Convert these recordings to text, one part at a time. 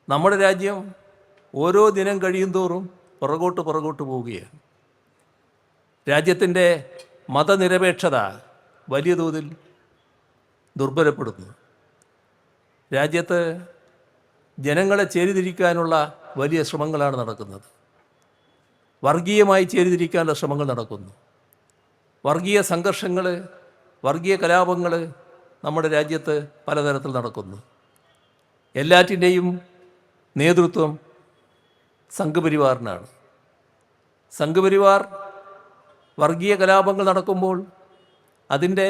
നമ്മുടെ രാജ്യം ഓരോ ദിനം കഴിയുന്തോറും പുറകോട്ട് പോവുകയാണ്. രാജ്യത്തിൻ്റെ മതനിരപേക്ഷത വലിയ തോതിൽ ദുർബലപ്പെടുന്നു. രാജ്യത്ത് ജനങ്ങളെ ചേരിതിരിക്കാനുള്ള വലിയ ശ്രമങ്ങളാണ് നടക്കുന്നത്. വർഗീയമായി ചേരിതിരിക്കാനുള്ള ശ്രമങ്ങൾ നടക്കുന്നു. വർഗീയ സംഘർഷങ്ങൾ, വർഗീയ കലാപങ്ങൾ നമ്മുടെ രാജ്യത്ത് പലതരത്തിൽ നടക്കുന്നു. എല്ലാറ്റിൻ്റെയും നേതൃത്വം സംഘപരിവാറിനാണ്. സംഘപരിവാർ വർഗീയ കലാപങ്ങൾ നടക്കുമ്പോൾ അതിൻ്റെ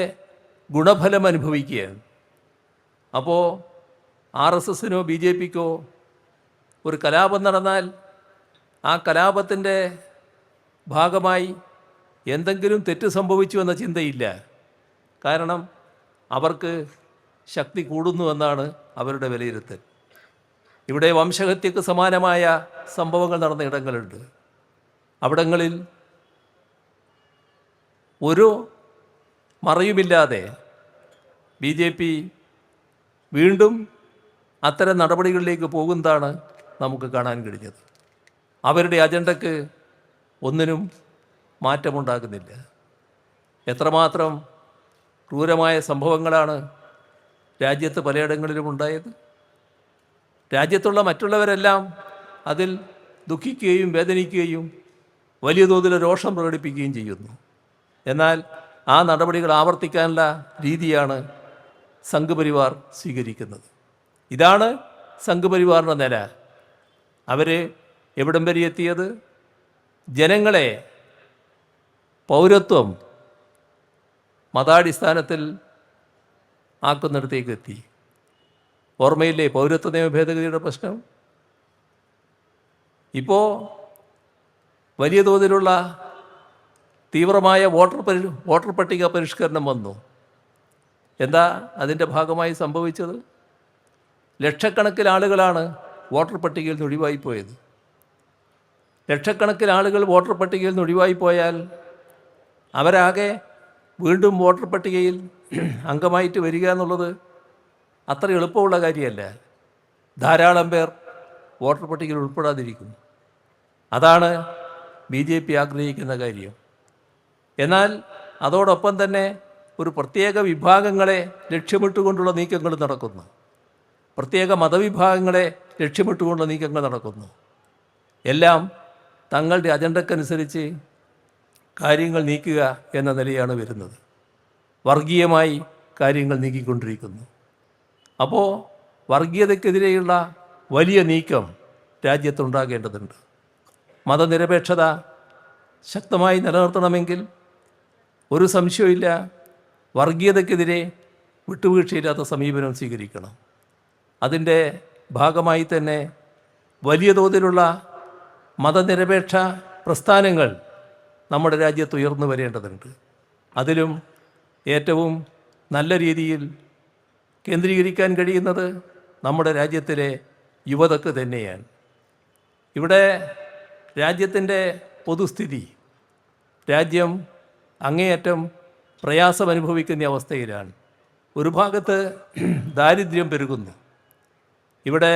ഗുണഫലം അനുഭവിക്കുകയാണ്. അപ്പോൾ RSSനോ BJPക്കോ ഒരു കലാപം നടന്നാൽ ആ കലാപത്തിൻ്റെ ഭാഗമായി എന്തെങ്കിലും തെറ്റ് സംഭവിച്ചു എന്ന ചിന്തയില്ല. കാരണം അവർക്ക് ശക്തി കൂടുന്നുവെന്നാണ് അവരുടെ വിലയിരുത്തൽ. ഇവിടെ വംശഹത്യക്ക് സമാനമായ സംഭവങ്ങൾ നടന്ന ഇടങ്ങളുണ്ട്. അവിടങ്ങളിൽ ഒരു മറയുമില്ലാതെ BJP വീണ്ടും അത്തരം നടപടികളിലേക്ക് പോകുന്നതാണ് നമുക്ക് കാണാൻ കഴിഞ്ഞത്. അവരുടെ അജണ്ടയ്ക്ക് ഒന്നിനും മാറ്റമുണ്ടാകുന്നില്ല. എത്രമാത്രം ക്രൂരമായ സംഭവങ്ങളാണ് രാജ്യത്ത് പലയിടങ്ങളിലും ഉണ്ടായത്. രാജ്യത്തുള്ള മറ്റുള്ളവരെല്ലാം അതിൽ ദുഃഖിക്കുകയും വേദനിക്കുകയും വലിയ തോതിൽ രോഷം പ്രകടിപ്പിക്കുകയും ചെയ്യുന്നു. എന്നാൽ ആ നടപടികൾ ആവർത്തിക്കാനുള്ള രീതിയാണ് സംഘപരിവാർ സ്വീകരിക്കുന്നത്. ഇതാണ് സംഘപരിവാറിൻ്റെ നില. അവർ എവിടം വരെ എത്തിയത്? ജനങ്ങളെ പൗരത്വം മതാടിസ്ഥാനത്തിൽ ആക്കുന്നിടത്തേക്ക് എത്തി. ഓർമ്മയില്ലേ പൗരത്വ നിയമ ഭേദഗതിയുടെ പ്രശ്നം? ഇപ്പോൾ വലിയ തോതിലുള്ള തീവ്രമായ വോട്ടർ പട്ടിക പരിഷ്കരണം വന്നു. എന്താ അതിൻ്റെ ഭാഗമായി സംഭവിച്ചത്? ലക്ഷക്കണക്കിന് ആളുകളാണ് വോട്ടർ പട്ടികയിൽ നിന്ന് ഒഴിവായിപ്പോയത്. ലക്ഷക്കണക്കിന് ആളുകൾ വോട്ടർ പട്ടികയിൽ നിന്ന് ഒഴിവായിപ്പോയാൽ അവരാകെ വീണ്ടും വോട്ടർ പട്ടികയിൽ അംഗമായിട്ട് വരിക എന്നുള്ളത് അത്ര എളുപ്പമുള്ള കാര്യമല്ല. ധാരാളം പേർ വോട്ടർ പട്ടികയിൽ ഉൾപ്പെടാതിരിക്കും. അതാണ് BJP ആഗ്രഹിക്കുന്ന കാര്യം. എന്നാൽ അതോടൊപ്പം തന്നെ ഒരു പ്രത്യേക വിഭാഗങ്ങളെ ലക്ഷ്യമിട്ടുകൊണ്ടുള്ള നീക്കങ്ങൾ നടക്കുന്നു. പ്രത്യേക മതവിഭാഗങ്ങളെ ലക്ഷ്യമിട്ടുകൊണ്ടുള്ള നീക്കങ്ങൾ നടക്കുന്നു. എല്ലാം തങ്ങളുടെ അജണ്ടക്കനുസരിച്ച് കാര്യങ്ങൾ നീക്കുക എന്ന നിലയാണ് വരുന്നത്. വർഗീയമായി കാര്യങ്ങൾ നീക്കിക്കൊണ്ടിരിക്കുന്നു. അപ്പോൾ വർഗീയതയ്ക്കെതിരെയുള്ള വലിയ നീക്കം രാജ്യത്തുണ്ടാകേണ്ടതുണ്ട്. മതനിരപേക്ഷത ശക്തമായി നിലനിർത്തണമെങ്കിൽ ഒരു സംശയമില്ല, വർഗീയതയ്ക്കെതിരെ വിട്ടുവീഴ്ചയില്ലാത്ത സമീപനം സ്വീകരിക്കണം. അതിൻ്റെ ഭാഗമായി തന്നെ വലിയ തോതിലുള്ള മതനിരപേക്ഷ പ്രസ്ഥാനങ്ങൾ നമ്മുടെ രാജ്യത്ത് ഉയർന്നു വരേണ്ടതുണ്ട്. അതിലും ഏറ്റവും നല്ല രീതിയിൽ കേന്ദ്രീകരിക്കാൻ കഴിയുന്നത് നമ്മുടെ രാജ്യത്തിലെ യുവതക്ക് തന്നെയാണ്. ഇവിടെ രാജ്യത്തിൻ്റെ പൊതുസ്ഥിതി, രാജ്യം അങ്ങേയറ്റം പ്രയാസം അനുഭവിക്കുന്ന അവസ്ഥയിലാണ്. ഒരു ഭാഗത്ത് ദാരിദ്ര്യം പെരുകുന്നു. ഇവിടെ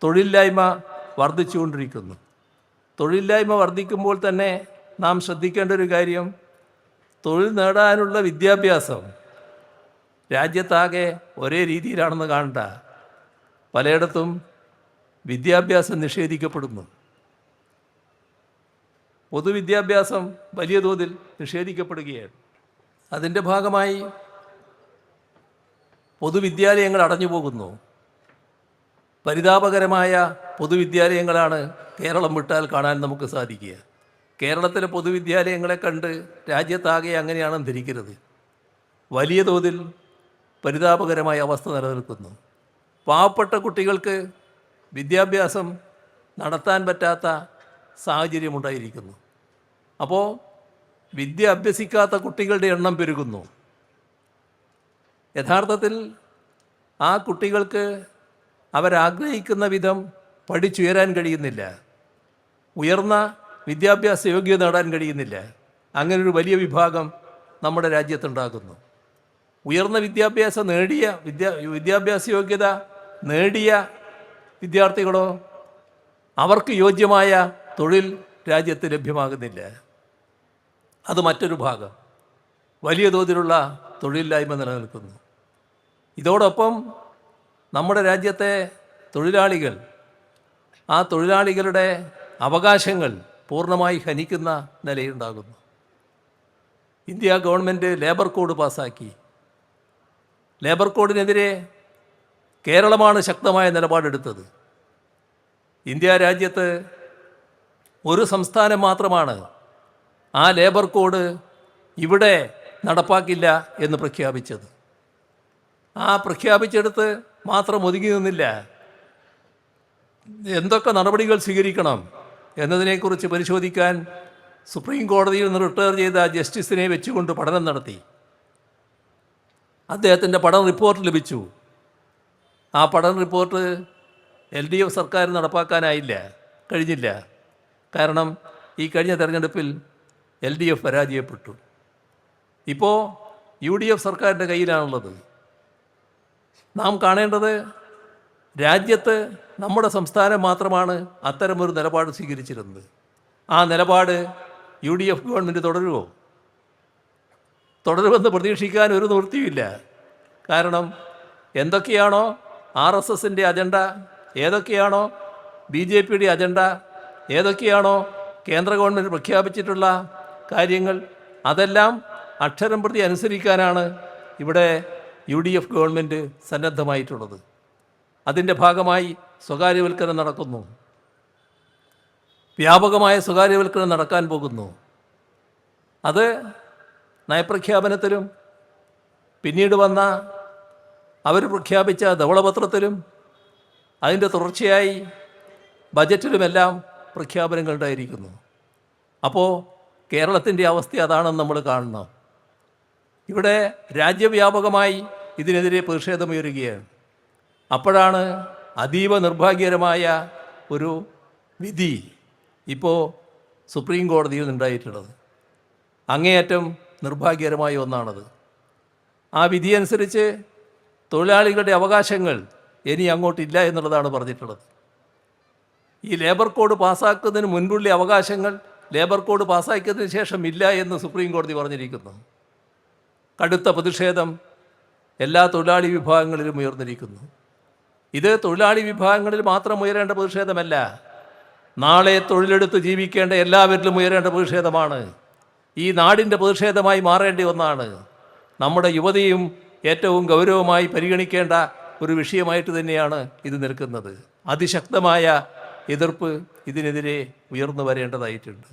തൊഴിലില്ലായ്മ വർദ്ധിച്ചുകൊണ്ടിരിക്കുന്നു. തൊഴിലില്ലായ്മ വർദ്ധിക്കുമ്പോൾ തന്നെ നാം ശ്രദ്ധിക്കേണ്ട ഒരു കാര്യം, തൊഴിൽ നേടാനുള്ള വിദ്യാഭ്യാസം രാജ്യത്താകെ ഒരേ രീതിയിലാണെന്ന് കാണണ്ട. പലയിടത്തും വിദ്യാഭ്യാസം നിഷേധിക്കപ്പെടുന്നു. പൊതുവിദ്യാഭ്യാസം വലിയ തോതിൽ നിഷേധിക്കപ്പെടുകയാണ്. അതിൻ്റെ ഭാഗമായി പൊതുവിദ്യാലയങ്ങൾ അടഞ്ഞു പോകുന്നു. പരിതാപകരമായ പൊതുവിദ്യാലയങ്ങളാണ് കേരളം വിട്ടാൽ കാണാൻ നമുക്ക് സാധിക്കുക. കേരളത്തിലെ പൊതുവിദ്യാലയങ്ങളെ കണ്ട് രാജ്യത്താകെ അങ്ങനെയാണെന്ന് ധരിക്കരുത്. വലിയ തോതിൽ പരിതാപകരമായ അവസ്ഥ നിലനിൽക്കുന്നു. പാവപ്പെട്ട കുട്ടികൾക്ക് വിദ്യാഭ്യാസം നടത്താൻ പറ്റാത്ത സാഹചര്യമുണ്ടായിരിക്കുന്നു. അപ്പോൾ വിദ്യ അഭ്യസിക്കാത്ത കുട്ടികളുടെ എണ്ണം പെരുകുന്നു. യഥാർത്ഥത്തിൽ ആ കുട്ടികൾക്ക് അവരാഗ്രഹിക്കുന്ന വിധം പഠിച്ചുയരാൻ കഴിയുന്നില്ല. ഉയർന്ന വിദ്യാഭ്യാസ യോഗ്യത നേടാൻ കഴിയുന്നില്ല. അങ്ങനൊരു വലിയ വിഭാഗം നമ്മുടെ രാജ്യത്തുണ്ടാകുന്നു. ഉയർന്ന വിദ്യാഭ്യാസ യോഗ്യത നേടിയ വിദ്യാർത്ഥികളോ അവർക്ക് യോജ്യമായ തൊഴിൽ രാജ്യത്ത് ലഭ്യമാകുന്നില്ല. അത് മറ്റൊരു ഭാഗം. വലിയ തോതിലുള്ള തൊഴിലില്ലായ്മ നിലനിൽക്കുന്നു. ഇതോടൊപ്പം നമ്മുടെ രാജ്യത്തെ തൊഴിലാളികൾ, ആ തൊഴിലാളികളുടെ അവകാശങ്ങൾ പൂർണ്ണമായി ഹനിക്കുന്ന നിലയുണ്ടാകുന്നു. ഇന്ത്യ ഗവൺമെൻറ് ലേബർ കോഡ് പാസ്സാക്കി. ലേബർ കോഡിനെതിരെ കേരളമാണ് ശക്തമായ നിലപാടെടുത്തത്. ഇന്ത്യ രാജ്യത്ത് ഒരു സംസ്ഥാനം മാത്രമാണ് ആ ലേബർ കോഡ് ഇവിടെ നടപ്പാക്കില്ല എന്ന് പ്രഖ്യാപിച്ചത്. ആ പ്രഖ്യാപിച്ചെടുത്ത് മാത്രം ഒതുങ്ങി നിന്നില്ല. എന്തൊക്കെ നടപടികൾ സ്വീകരിക്കണം എന്നതിനെക്കുറിച്ച് പരിശോധിക്കാൻ സുപ്രീം കോടതിയിൽ നിന്ന് റിട്ടയർ ചെയ്ത ജസ്റ്റിസിനെ വെച്ചുകൊണ്ട് പഠനം നടത്തി. അദ്ദേഹത്തിൻ്റെ പഠന റിപ്പോർട്ട് ലഭിച്ചു. ആ പഠന റിപ്പോർട്ട് LDF സർക്കാർ നടപ്പാക്കാനായില്ല, കഴിഞ്ഞില്ല. കാരണം ഈ കഴിഞ്ഞ തെരഞ്ഞെടുപ്പിൽ LDF പരാജയപ്പെട്ടു. ഇപ്പോൾ UDF സർക്കാരിൻ്റെ കയ്യിലാണുള്ളത്. നാം കാണേണ്ടത് രാജ്യത്ത് നമ്മുടെ സംസ്ഥാനം മാത്രമാണ് അത്തരമൊരു നിലപാട് സ്വീകരിച്ചിരുന്നത്. ആ നിലപാട് UDF ഗവൺമെൻറ് തുടരുമോ? തുടരുമെന്ന് പ്രതീക്ഷിക്കാൻ ഒരു നിവൃത്തിയുമില്ല. കാരണം എന്തൊക്കെയാണോ RSSൻ്റെ അജണ്ട, ഏതൊക്കെയാണോ BJPയുടെ അജണ്ട, ഏതൊക്കെയാണോ കേന്ദ്ര ഗവൺമെൻറ് പ്രഖ്യാപിച്ചിട്ടുള്ള കാര്യങ്ങൾ, അതെല്ലാം അക്ഷരം പ്രതി അനുസരിക്കാനാണ് ഇവിടെ UDF ഗവൺമെൻറ് സന്നദ്ധമായിട്ടുള്ളത്. അതിൻ്റെ ഭാഗമായി സ്വകാര്യവൽക്കരണം നടക്കുന്നു. വ്യാപകമായ സ്വകാര്യവൽക്കരണം നടക്കാൻ പോകുന്നു. അത് നയപ്രഖ്യാപനത്തിലും പിന്നീട് വന്ന അവർ പ്രഖ്യാപിച്ച ധവളപത്രത്തിലും അതിൻ്റെ തുടർച്ചയായി ബജറ്റിലുമെല്ലാം പ്രഖ്യാപനങ്ങളുണ്ടായിരിക്കുന്നു. അപ്പോൾ കേരളത്തിൻ്റെ അവസ്ഥ അതാണെന്ന് നമ്മൾ കാണണം. ഇവിടെ രാജ്യവ്യാപകമായി ഇതിനെതിരെ പ്രതിഷേധമുയരുകയാണ്. അപ്പോഴാണ് അതീവ നിർഭാഗ്യകരമായ ഒരു വിധി ഇപ്പോൾ സുപ്രീം കോടതിയിൽ നിന്നുണ്ടായിട്ടുള്ളത്. അങ്ങേയറ്റം നിർഭാഗ്യകരമായ ഒന്നാണത്. ആ വിധിയനുസരിച്ച് തൊഴിലാളികളുടെ അവകാശങ്ങൾ ഇനി അങ്ങോട്ടില്ല എന്നുള്ളതാണ് പറഞ്ഞിട്ടുള്ളത്. ഈ ലേബർ കോഡ് പാസ്സാക്കുന്നതിന് മുൻപുള്ള അവകാശങ്ങൾ ലേബർ കോഡ് പാസ്സാക്കിയതിന് ശേഷം ഇല്ല എന്ന് സുപ്രീം കോടതി പറഞ്ഞിരിക്കുന്നു. കടുത്ത പ്രതിഷേധം എല്ലാ തൊഴിലാളി വിഭാഗങ്ങളിലും ഉയർന്നിരിക്കുന്നു. ഇത് തൊഴിലാളി വിഭാഗങ്ങളിൽ മാത്രം ഉയരേണ്ട പ്രതിഷേധമല്ല, നാളെ തൊഴിലെടുത്ത് ജീവിക്കേണ്ട എല്ലാവരിലും ഉയരേണ്ട പ്രതിഷേധമാണ്. ഈ നാടിൻ്റെ പ്രതിഷേധമായി മാറേണ്ട ഒന്നാണ്. നമ്മുടെ യുവതിയും ഏറ്റവും ഗൗരവമായി പരിഗണിക്കേണ്ട ഒരു വിഷയമായിട്ട് തന്നെയാണ് ഇത് നിൽക്കുന്നത്. അതിശക്തമായ എതിർപ്പ് ഇതിനെതിരെ ഉയർന്നു വരേണ്ടതായിട്ടുണ്ട്.